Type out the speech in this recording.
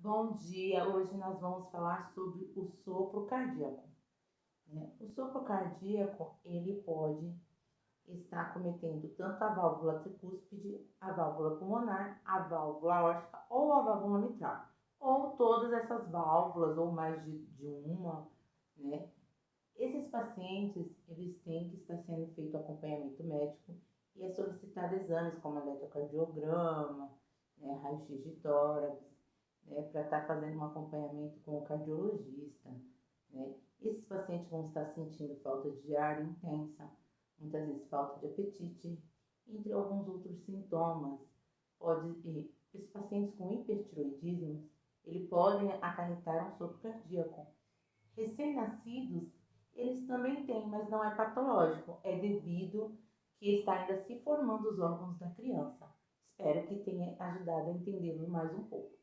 Bom dia, hoje nós vamos falar sobre o sopro cardíaco, né? O sopro cardíaco, ele pode estar cometendo tanto a válvula tricúspide, a válvula pulmonar, a válvula aórtica ou a válvula mitral, ou todas essas válvulas, ou mais de uma, né? Esses pacientes, eles têm que estar sendo feito acompanhamento médico e é solicitado exames como eletrocardiograma, né, raio-x de tórax, né, para estar fazendo um acompanhamento com o cardiologista, né. Esses pacientes vão estar sentindo falta de ar intensa, muitas vezes falta de apetite, entre alguns outros sintomas. Esses pacientes com hipertiroidismo, ele podem acarretar um sopro cardíaco. Recém-nascidos, eles também têm, mas não é patológico, é devido que está ainda se formando os órgãos da criança. Espero que tenha ajudado a entendê-lo mais um pouco.